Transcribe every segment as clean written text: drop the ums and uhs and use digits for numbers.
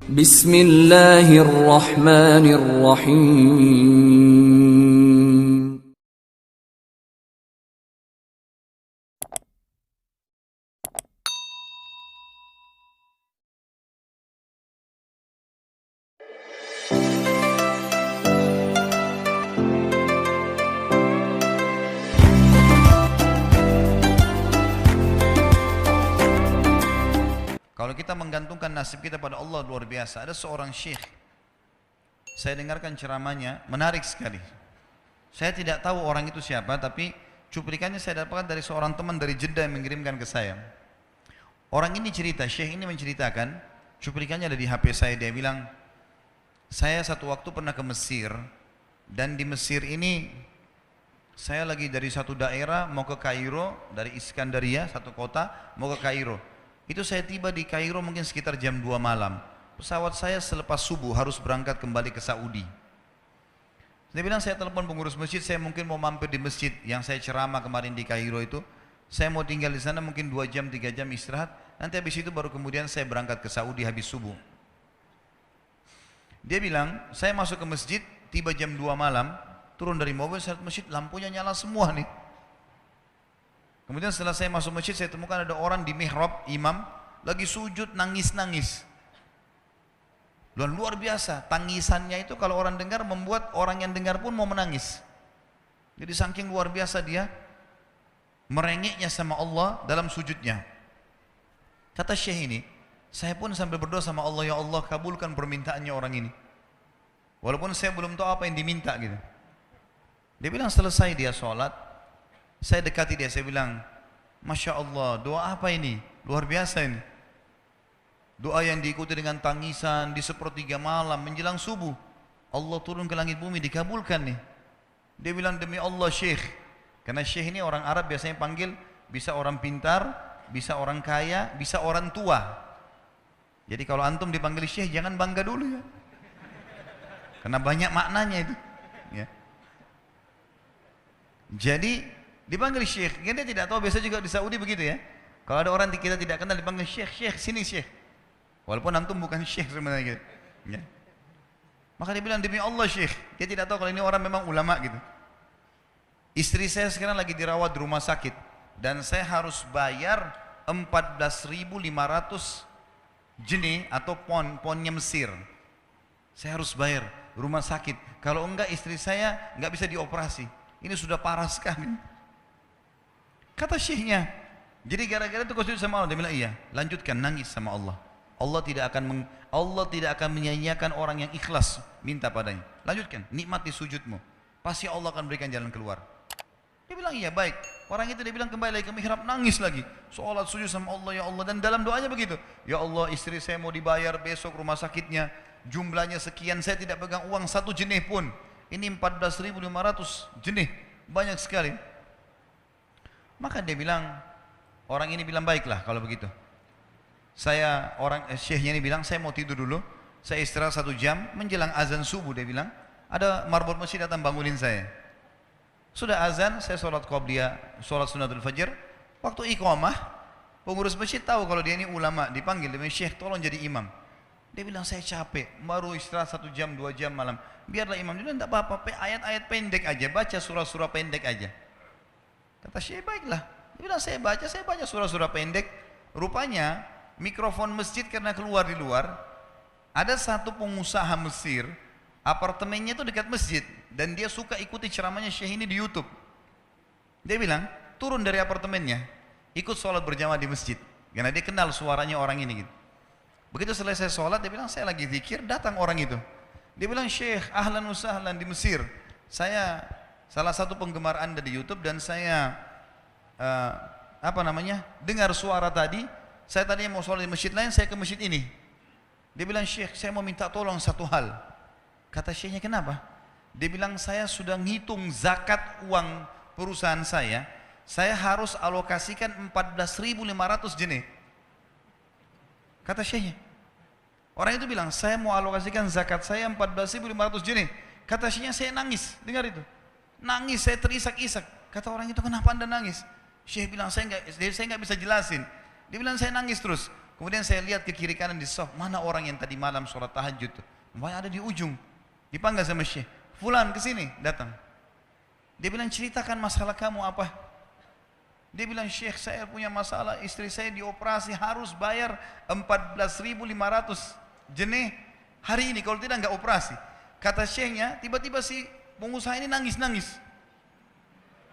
Bismillahirrahmanirrahim. Kalau kita menggantungkan nasib kita pada Allah luar biasa. Ada seorang syekh, saya dengarkan ceramahnya, menarik sekali. Saya tidak tahu orang itu siapa, tapi cuplikannya saya dapatkan dari seorang teman dari Jeddah yang mengirimkan ke saya. Orang ini cerita, syekh ini menceritakan, cuplikannya ada di HP saya, dia bilang, saya satu waktu pernah ke Mesir, dan di Mesir ini, saya lagi dari satu daerah mau ke Kairo, dari Iskandaria, satu kota, mau ke Kairo. Itu saya tiba di Kairo mungkin sekitar jam 2 malam. Pesawat saya selepas subuh harus berangkat kembali ke Saudi. Dia bilang, saya telepon pengurus masjid, saya mungkin mau mampir di masjid yang saya ceramah kemarin di Kairo itu. Saya mau tinggal di sana mungkin 2 jam, 3 jam istirahat. Nanti habis itu baru kemudian saya berangkat ke Saudi habis subuh. Dia bilang, saya masuk ke masjid, tiba jam 2 malam, turun dari mobil, saya lihat masjid, lampunya nyala semua nih. Kemudian setelah saya masuk masjid, saya temukan ada orang di mihrab, imam, lagi sujud, nangis-nangis. Luar biasa, tangisannya itu kalau orang dengar membuat orang yang dengar pun mau menangis. Jadi saking luar biasa dia, merengeknya sama Allah dalam sujudnya. Kata syekh ini, saya pun sambil berdoa sama Allah, ya Allah kabulkan permintaannya orang ini. Walaupun saya belum tahu apa yang diminta gitu. Dia bilang selesai dia sholat, saya dekati dia, saya bilang, Masya Allah, doa apa ini? Luar biasa ini. Doa yang diikuti dengan tangisan di sepertiga malam menjelang subuh. Allah turun ke langit bumi, dikabulkan nih. Dia bilang, demi Allah syekh. Karena syekh ini orang Arab biasanya panggil, bisa orang pintar, bisa orang kaya, bisa orang tua. Jadi kalau antum dipanggil syekh, jangan bangga dulu ya. Karena banyak maknanya itu. Ya. Jadi, dipanggil syekh, dia tidak tahu, biasa juga di Saudi begitu ya. Kalau ada orang kita tidak kenal dipanggil syekh, syekh, sini syekh. Walaupun antum bukan syekh sebenarnya gitu. Ya. Maka dia bilang, demi Allah syekh, dia tidak tahu kalau ini orang memang ulama gitu. Istri saya sekarang lagi dirawat di rumah sakit, dan saya harus bayar 14.500 jenih atau ponnya Mesir. Saya harus bayar rumah sakit. Kalau enggak istri saya enggak bisa dioperasi. Ini sudah parah sekali. Kata syekhnya, jadi gara-gara itu kau sujud sama Allah. Dia bilang, iya, lanjutkan nangis sama Allah. Allah tidak akan menyia-nyiakan orang yang ikhlas minta padanya. Lanjutkan, nikmati sujudmu. Pasti Allah akan berikan jalan keluar. Dia bilang, iya baik. Orang itu dia bilang kembali lagi ke mihrab, nangis lagi. Sholat sujud sama Allah, ya Allah. Dan dalam doanya begitu, ya Allah, istri saya mau dibayar besok rumah sakitnya. Jumlahnya sekian, saya tidak pegang uang 1 jenih pun. Ini 14.500 jenih, banyak sekali. Maka dia bilang, orang ini bilang, baiklah kalau begitu. Syekhnya ini bilang, saya mau tidur dulu. Saya istirahat 1 jam, menjelang azan subuh dia bilang, ada marbot masjid datang bangunin saya. Sudah azan, saya sholat qobliyah, sholat sunatul fajr. Waktu iqamah, pengurus masjid tahu kalau dia ini ulama, dipanggil, dia bilang, syekh tolong jadi imam. Dia bilang, saya capek, baru istirahat 1 jam, 2 jam malam. Biarlah imam. Dia bilang, tidak apa-apa, ayat-ayat pendek aja, baca surah-surah pendek aja. Kata syekh, baiklah. Dia bilang, saya baca surah-surah pendek. Rupanya mikrofon masjid karena keluar di luar, ada satu pengusaha Mesir, apartemennya itu dekat masjid, dan dia suka ikuti ceramahnya syekh ini di YouTube. Dia bilang, turun dari apartemennya, ikut sholat berjamaah di masjid, karena dia kenal suaranya orang ini gitu. Begitu selesai sholat, dia bilang, saya lagi zikir, datang orang itu. Dia bilang, syekh, ahlan usahlan di Mesir, saya salah satu penggemar Anda di YouTube, dan saya dengar suara tadi. Saya tadi mau sholat di masjid lain, saya ke masjid ini. Dia bilang, syekh, saya mau minta tolong satu hal. Kata syekhnya, kenapa? Dia bilang, saya sudah ngitung zakat uang perusahaan saya harus alokasikan 14.500 jenih. Kata syekhnya. Orang itu bilang, saya mau alokasikan zakat saya 14.500 jenih. Kata syekhnya, saya nangis, dengar itu. Nangis, saya terisak-isak. Kata orang itu, kenapa Anda nangis? Syekh bilang, saya nggak bisa jelasin. Dia bilang, saya nangis terus. Kemudian saya lihat ke kiri kanan di saf, mana orang yang tadi malam sholat tahajud tuh? Ada di ujung. Dipanggil sama Syekh, fulan kesini, datang. Dia bilang, ceritakan masalah kamu apa? Dia bilang, Syekh saya punya masalah, istri saya dioperasi harus bayar 14.500 jenih hari ini, kalau tidak nggak operasi. Kata Syekhnya, tiba-tiba si pengusaha ini nangis-nangis.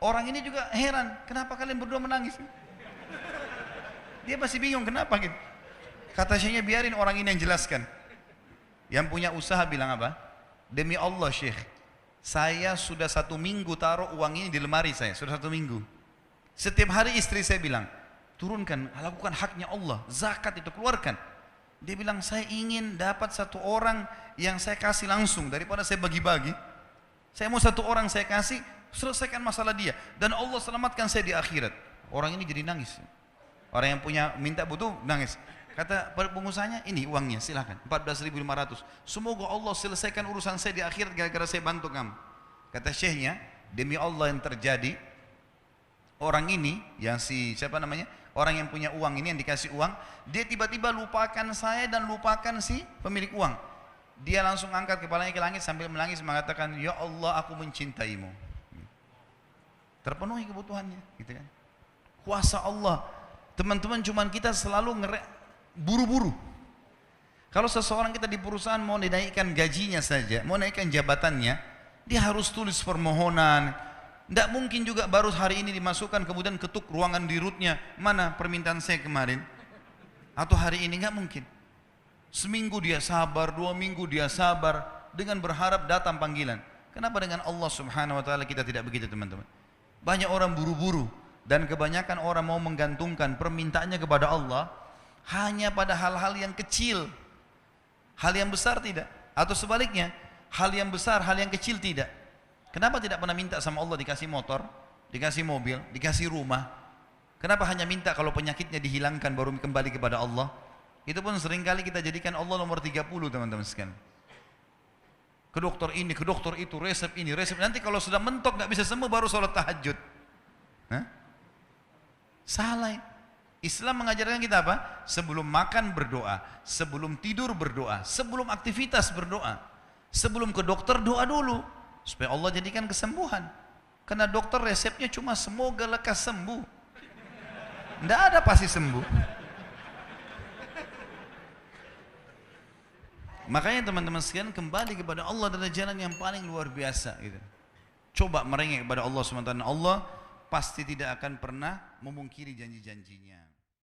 Orang ini juga heran, kenapa kalian berdua menangis? Dia masih bingung kenapa gitu. Kata Syekhnya, biarin orang ini yang jelaskan. Yang punya usaha bilang apa? Demi Allah Syekh, saya sudah 1 minggu taruh uang ini di lemari saya, sudah 1 minggu. Setiap hari istri saya bilang, turunkan, lakukan haknya Allah, zakat itu keluarkan. Dia bilang, saya ingin dapat 1 orang yang saya kasih langsung daripada saya bagi-bagi. Saya mau 1 orang saya kasih, selesaikan masalah dia, dan Allah selamatkan saya di akhirat. Orang ini jadi nangis. Orang yang punya minta butuh nangis. Kata pengusahanya, ini uangnya silahkan, 14.500. Semoga Allah selesaikan urusan saya di akhirat gara-gara saya bantu kamu. Kata Syekhnya, demi Allah yang terjadi, orang ini yang siapa namanya, orang yang punya uang ini, yang dikasih uang, dia tiba-tiba lupakan saya dan lupakan si pemilik uang. Dia langsung angkat kepalanya ke langit sambil menangis mengatakan, ya Allah aku mencintaimu. Terpenuhi kebutuhannya, gitu kan? Kuasa Allah. Teman-teman, cuman kita selalu buru-buru. Kalau seseorang kita di perusahaan mau dinaikkan gajinya saja, mau naikkan jabatannya, dia harus tulis permohonan. Tidak mungkin juga baru hari ini dimasukkan kemudian ketuk ruangan di rootnya, mana permintaan saya kemarin, atau hari ini, nggak mungkin. Seminggu dia sabar, 2 minggu dia sabar dengan berharap datang panggilan. Kenapa dengan Allah Subhanahu Wa Taala kita tidak begitu, teman-teman? Banyak orang buru-buru dan kebanyakan orang mau menggantungkan permintaannya kepada Allah hanya pada hal-hal yang kecil, hal yang besar tidak, atau sebaliknya hal yang besar, hal yang kecil tidak. Kenapa tidak pernah minta sama Allah dikasih motor, dikasih mobil, dikasih rumah? Kenapa hanya minta kalau penyakitnya dihilangkan baru kembali kepada Allah? Itu pun seringkali kita jadikan Allah nomor 30, teman-teman sekalian. Ke dokter ini, ke dokter itu, resep ini, resep. Nanti kalau sudah mentok nggak bisa sembuh baru sholat tahajud. Hah? Salah. Islam mengajarkan kita apa? Sebelum makan berdoa, sebelum tidur berdoa, sebelum aktivitas berdoa, sebelum ke dokter doa dulu supaya Allah jadikan kesembuhan. Karena dokter resepnya cuma semoga lekas sembuh. Tidak ada pasti sembuh. Makanya teman-teman sekalian, kembali kepada Allah adalah jalan yang paling luar biasa gitu. Coba merengek kepada Allah SWT. Allah pasti tidak akan pernah memungkiri janji-janjinya.